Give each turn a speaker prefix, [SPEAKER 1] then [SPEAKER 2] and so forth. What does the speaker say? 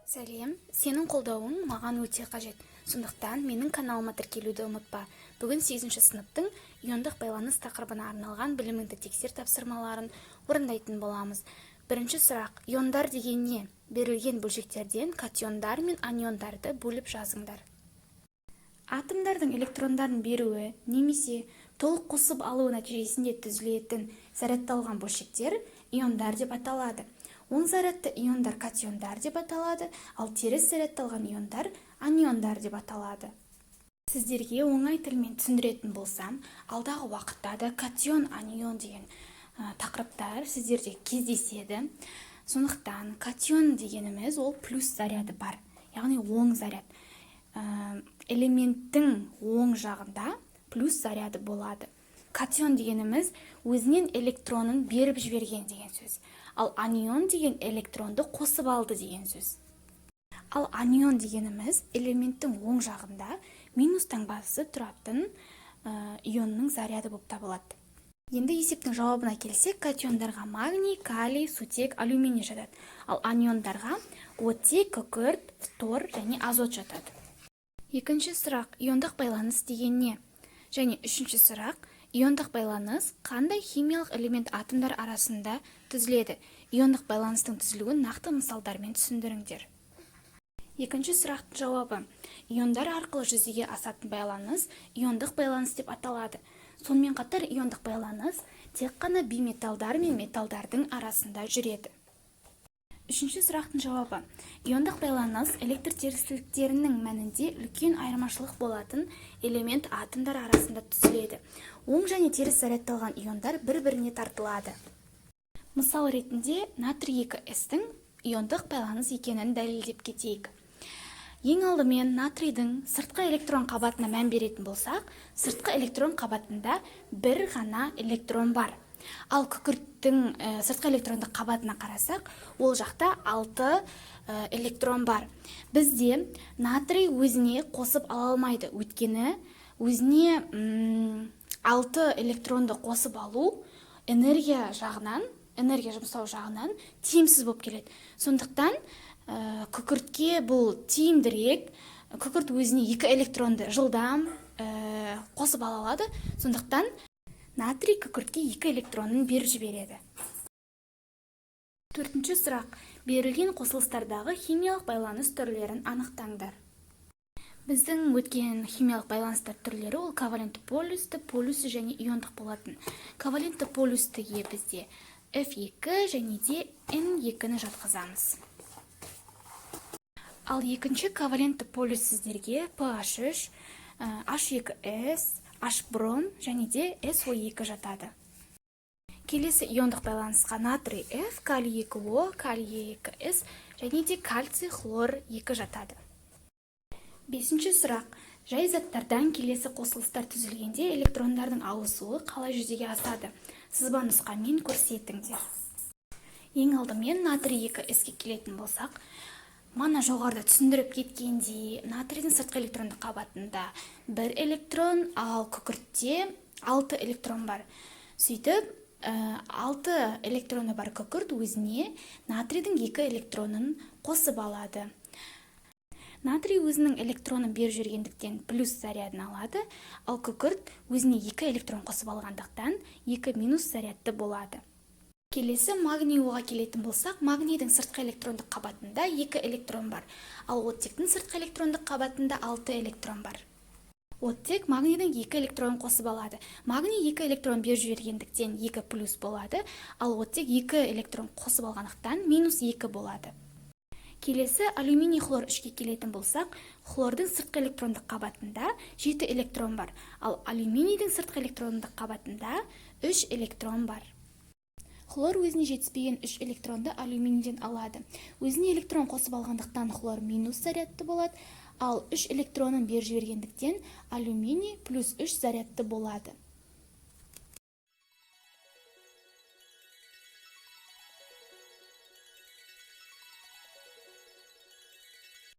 [SPEAKER 1] Сәлем, сенің қолдауың маған өте қажет. Сондықтан менің каналыма тіркелуді ұмытпа. Бүгін 8-ші сыныптың иондық байланыс тақырыбына арналған біліміңді тексер тапсырмаларын орындайтын боламыз. Бірінші сұрақ: иондар деген не? Берілген бөлшектерден катиондар мен аниондарды бөліп жазыңдар. Атомдардың электрондарын беруі немесе толық қосып алу нәтижесінде түзілетін зарядталған бөлшектер иондар деп аталады. Оң зарядты иондар катиондар деп аталады, ал теріс зарядталған иондар аниондар деп аталады. Сіздерге оңай тілмен түсіндіретін болсам, алдағы уақытта да катион, анион деген тақырыптар сіздерде кездеседі. Сондықтан катион дегеніміз ол плюс заряды бар, яғни оң заряд. Элементтің оң жағында плюс заряды болады. Катион дегеніміз өзінен электронын беріп жіберген деген сөз. Ал анион деген электронды қосып алды деген сөз. Ал анион дегеніміз элементтің оң жағында минус таңбасы тұратын ионның заряды болып табылады. Енді есептің жауабына келсек, катиондарға магний, калий, сутек, алюминий жатады. Ал аниондарға оттек, күкірт, фтор және азот жатады. Екінші сұрақ: иондық байланыс деген не? Және үшінші сұрақ: иондық байланыс қандай химиялық элемент атомдар арасында түзіледі? Иондық байланыстың түзілуін нақты мысалдармен түсіндіріңдер. Екінші сұрақтың жауабы: иондар арқылы жүзеге асатын байланыс иондық байланыс деп аталады. Сонымен қатар иондық байланыс тек қана биметалдар мен металдардың арасында жүреді. Үшінші сұрақтың жауабы: иондық байланыс электр терістіліктерінің мәнінде үлкен айырмашылық болатын элемент атомдар арасында түзіледі. Оң және теріс зарядталған иондар бір-біріне тартылады. Мысал ретінде натрий 2С-тің иондық байланыс екенін дәлелдеп кетейік. Ең алдымен натрийдің сыртқы электрон қабатына мән беретін болсақ, сыртқы электрон қабатында бір ғана электрон бар. Ал күкірттің сыртқы электрондық қабатына қарасақ, ол жақта 6 электрон бар. Бізде натрий өзіне қосып ала алмайды, өйткені өзіне 6 электронды қосып алу энергия жұмсау жағынан тиімсіз болып келеді. Сондықтан күкіртке бұл тиімдірек. Күкірт өзіне 2 электронды жылдам қосып ала алады. Сондықтан натрий күкіртке 2 электронын беріп жібереді. Төртінші сұрақ: берілген қосылыстардағы химиялық байланыс түрлерін анықтаңдар. Біздің өткен химиялық байланыстар түрлері ол ковалентті полюсті, полюсі және иондық болатын. Ковалентті полюстіге бізде F2 және де N2-ні жатқызамыз. Ал екінші ковалентті полюс сіздерге PH3, H2S, H-бром және де SO2 жатады. Келесі иондық байланысқа натрий F, калий 2O, калий 2S және де кальций хлор 2 жатады. Бесінші сұрақ: жай заттардан келесі қосылыстар түзілгенде электрондардың ауысуы қалай жүзеге асады? Сызба нұсқамен көрсетіңдер. Ең алдымен натрий 2С-ке келетін болсақ, мана жоғарыда түсіндіріп кеткендей, натрийдің сыртқы электрондық қабатында 1 электрон, ал күкіртте 6 электрон бар. Сөйтіп, 6 электроны бар күкірт өзіне натрийдің 2 электронын қосып алады. Натрий өзінің электронын беріп жүргендіктен плюс зарядын алады, ал күкірт өзіне 2 электрон қосып алғандықтан 2 минус зарядты болады. Келесі магний оға келетін болсақ, магнийдің сыртқы электрондық қабатында 2 электрон бар, ал оттектің сыртқы электрондық қабатында 6 электрон бар. Оттек магнийдің 2 электронын қосып алады. Магний 2 электрон беріп жібергендіктен 2 плюс болады, ал оттек 2 электрон қосып алғандықтан минус 2 болады. Келесі алюминий хлор 3-ке келетін болсақ, хлордың сыртқы электрондық қабатында 7 электрон бар, ал алюминийдің сыртқы электрондық қабатында 3 электрон бар. Хлор өзіне жетіспеген 3 электронды алюминийден алады. Өзіне электрон қосып алғандықтан хлор минус зарядты болады, ал 3 электронын беріп жібергендіктен алюминий плюс 3 зарядты болады.